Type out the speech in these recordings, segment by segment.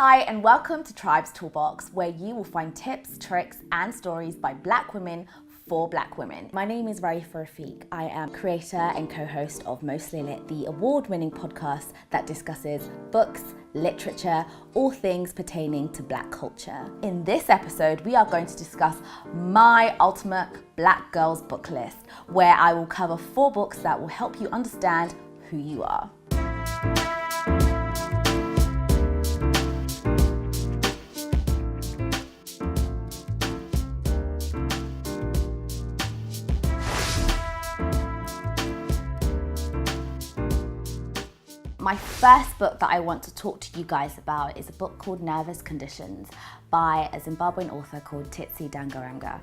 Hi and welcome to TRiBE's Toolbox, where you will find tips, tricks and stories by Black women for Black women. My name is Raifa Rafiq. I am creator and co-host of Mostly Lit, the award-winning podcast that discusses books, literature, all things pertaining to Black culture. In this episode, we are going to discuss my ultimate Black girls book list, where I will cover 4 books that will help you understand who you are. My first book that I want to talk to you guys about is a book called Nervous Conditions by a Zimbabwean author called Tsitsi Dangarembga.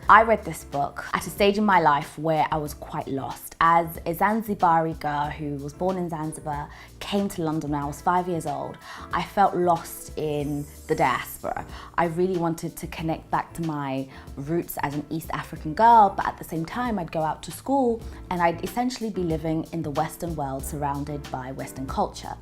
I read this book at a stage in my life where I was quite lost. As a Zanzibari girl who was born in Zanzibar, came to London when I was 5 years old, I felt lost in the diaspora. I really wanted to connect back to my roots as an East African girl, but at the same time I'd go out to school and I'd essentially be living in the Western world surrounded by Western culture.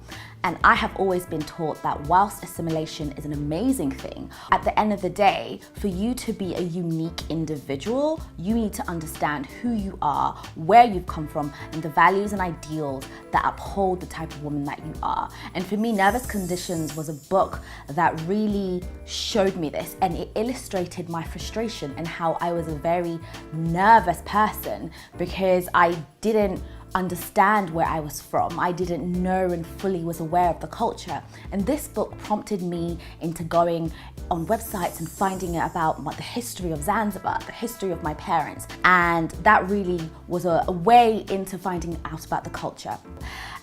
And I have always been taught that whilst assimilation is an amazing thing, at the end of the day, for you to be a unique individual, you need to understand who you are, where you've come from, and the values and ideals that uphold the type of woman that you are. And for me, Nervous Conditions was a book that really showed me this, and it illustrated my frustration and how I was a very nervous person because I didn't understand where I was from. I didn't know and fully was aware of the culture. And this book prompted me into going on websites and finding out about the history of Zanzibar, the history of my parents. And that really was a way into finding out about the culture.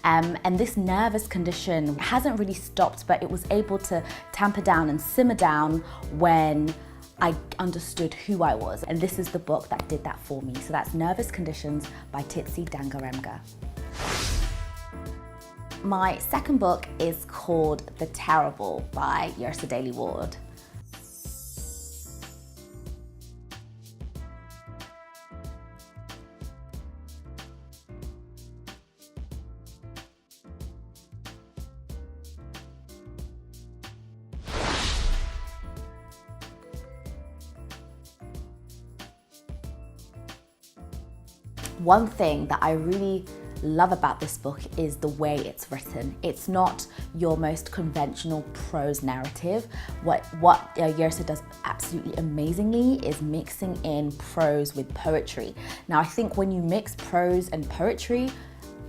And this nervous condition hasn't really stopped, but it was able to tamper down and simmer down when I understood who I was, and this is the book that did that for me. So that's Nervous Conditions by Tsitsi Dangarembga. My second book is called The Terrible by Yrsa Daley-Ward. One thing that I really love about this book is the way it's written. It's not your most conventional prose narrative. What Yrsa does absolutely amazingly is mixing in prose with poetry. Now, I think when you mix prose and poetry,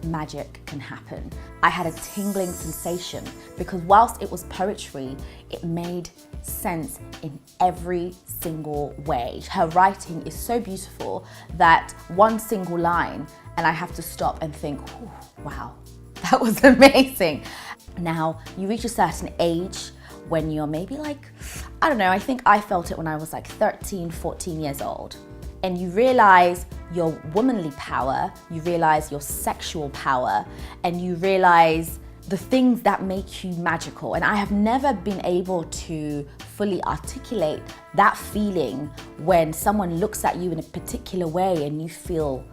magic can happen. I had a tingling sensation because whilst it was poetry, it made sense in every single way. Her writing is so beautiful that one single line and I have to stop and think, wow, that was amazing. Now, you reach a certain age when you're maybe like, I don't know, I think I felt it when I was like 13, 14 years old. And you realize your womanly power, you realize your sexual power, and you realize the things that make you magical. And I have never been able to fully articulate that feeling when someone looks at you in a particular way and you feel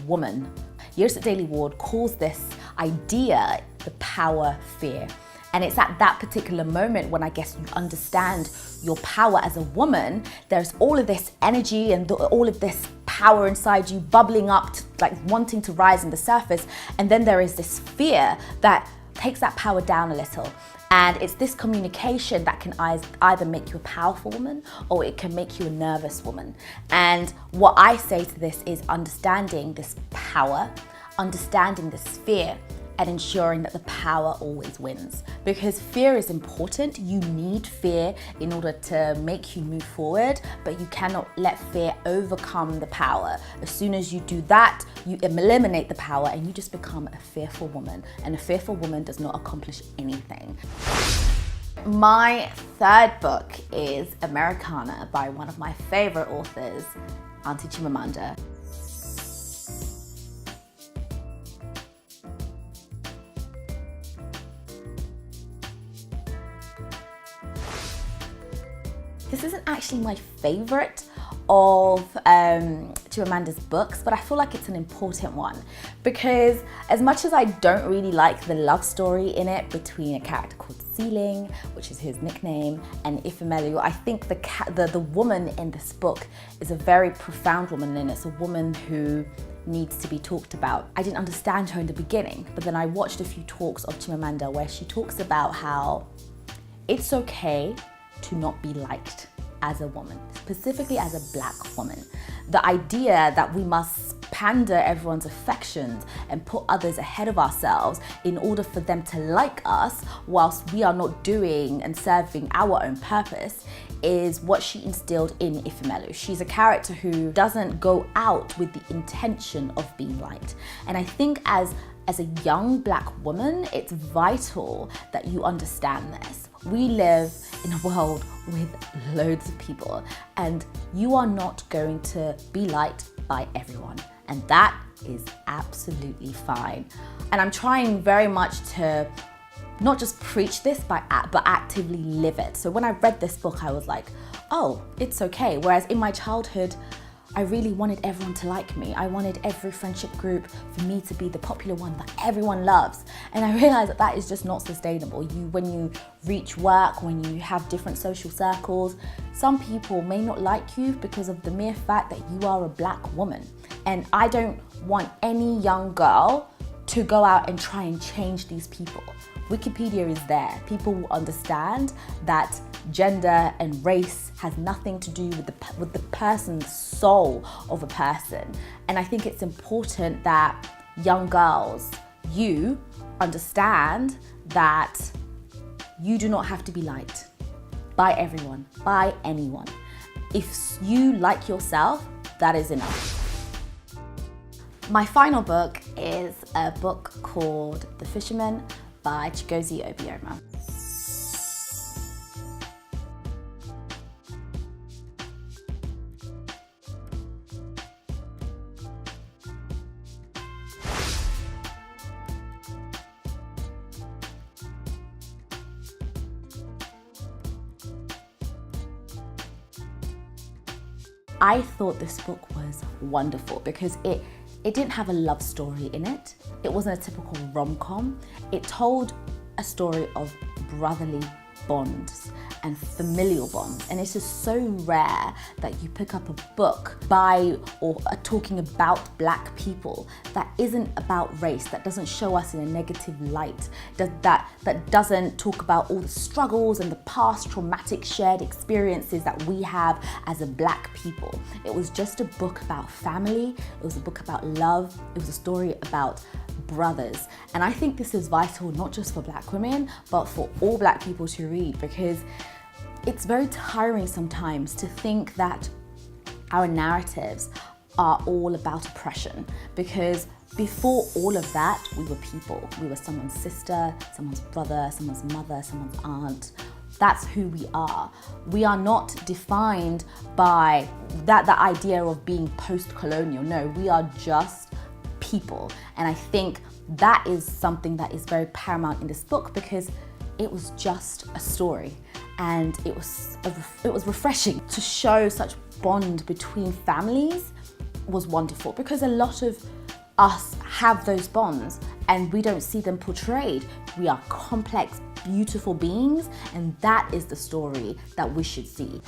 woman. Yrsa Daley-Ward calls this idea the power fear. And it's at that particular moment when I guess you understand your power as a woman, there's all of this energy and all of this power inside you bubbling up, like wanting to rise in the surface. And then there is this fear that takes that power down a little. And it's this communication that can either make you a powerful woman or it can make you a nervous woman. And what I say to this is understanding this power, understanding this fear, and ensuring that the power always wins. Because fear is important. You need fear in order to make you move forward, but you cannot let fear overcome the power. As soon as you do that, you eliminate the power and you just become a fearful woman. And a fearful woman does not accomplish anything. My third book is Americana by one of my favorite authors, Auntie Chimamanda. This isn't actually my favorite of Chimamanda's books, but I feel like it's an important one because as much as I don't really like the love story in it between a character called Ceiling, which is his nickname, and Ifemelu, I think the woman in this book is a very profound woman, and it's a woman who needs to be talked about. I didn't understand her in the beginning, but then I watched a few talks of Chimamanda where she talks about how it's okay to not be liked as a woman, specifically as a Black woman. The idea that we must pander everyone's affections and put others ahead of ourselves in order for them to like us whilst we are not doing and serving our own purpose is what she instilled in Ifemelu. She's a character who doesn't go out with the intention of being liked. And I think as a young Black woman, it's vital that you understand this. We live in a world with loads of people, and you are not going to be liked by everyone. And that is absolutely fine. And I'm trying very much to not just preach this, but actively live it. So when I read this book, I was like, oh, it's okay. Whereas in my childhood, I really wanted everyone to like me. I wanted every friendship group for me to be the popular one that everyone loves. And I realized that is just not sustainable. When you reach work, when you have different social circles, some people may not like you because of the mere fact that you are a Black woman. And I don't want any young girl to go out and try and change these people. Wikipedia is there. People will understand that gender and race has nothing to do with the person's soul of a person. And I think it's important that young girls, you understand that you do not have to be liked by everyone, by anyone. If you like yourself, that is enough. My final book is a book called The Fisherman by Chigozie Obioma. I thought this book was wonderful because it didn't have a love story in it. It wasn't a typical rom-com. It told a story of brotherly bonds and familial bonds. And it's just so rare that you pick up a book by or talking about Black people that isn't about race, that doesn't show us in a negative light, that doesn't talk about all the struggles and the past traumatic shared experiences that we have as a Black people. It was just a book about family. It was a book about love. It was a story about brothers. And I think this is vital not just for Black women, but for all Black people to read, because it's very tiring sometimes to think that our narratives are all about oppression, because before all of that, we were people. We were someone's sister, someone's brother, someone's mother, someone's aunt. That's who we are. We are not defined by the idea of being post-colonial. No, we are just people. And I think that is something that is very paramount in this book, because it was just a story, and it was refreshing to show such bond between families. Was wonderful, because a lot of us have those bonds and we don't see them portrayed. We are complex, beautiful beings, and that is the story that we should see.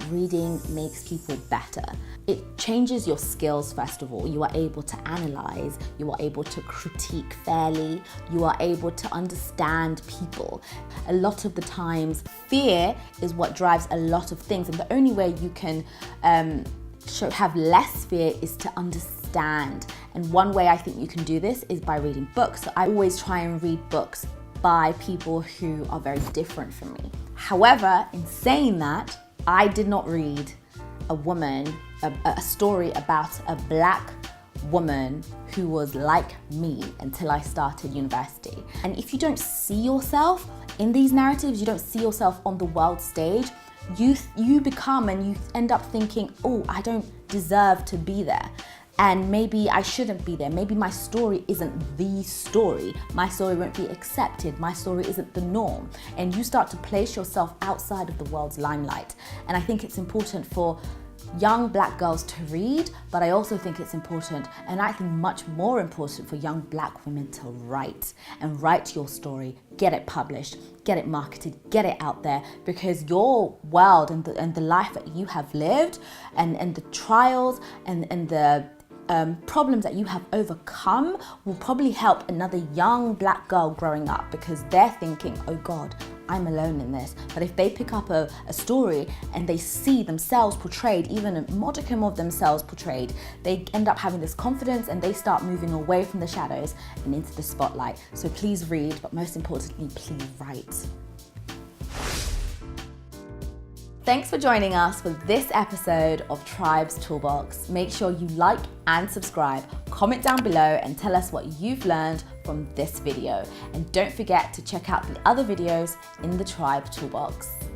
Reading makes people better. It changes your skills, first of all. You are able to analyze, you are able to critique fairly, you are able to understand people. A lot of the times, fear is what drives a lot of things, and the only way you can have less fear is to understand. And one way I think you can do this is by reading books. So I always try and read books by people who are very different from me. However, in saying that, I did not read a story about a Black woman who was like me until I started university. And if you don't see yourself in these narratives, you don't see yourself on the world stage, you become and you end up thinking, oh, I don't deserve to be there. and maybe I shouldn't be there. Maybe my story isn't the story. My story won't be accepted. My story isn't the norm. And you start to place yourself outside of the world's limelight. And I think it's important for young Black girls to read, but I also think it's important, and I think much more important, for young Black women to write and write your story, get it published, get it marketed, get it out there, because your world and the life that you have lived and the trials and the problems that you have overcome will probably help another young Black girl growing up, because they're thinking, oh God, I'm alone in this. But if they pick up a story and they see themselves portrayed, even a modicum of themselves portrayed, they end up having this confidence and they start moving away from the shadows and into the spotlight. So please read, but most importantly, please write. Thanks for joining us for this episode of TRiBE's Toolbox. Make sure you like and subscribe, comment down below and tell us what you've learned from this video. And don't forget to check out the other videos in the TRiBE Toolbox.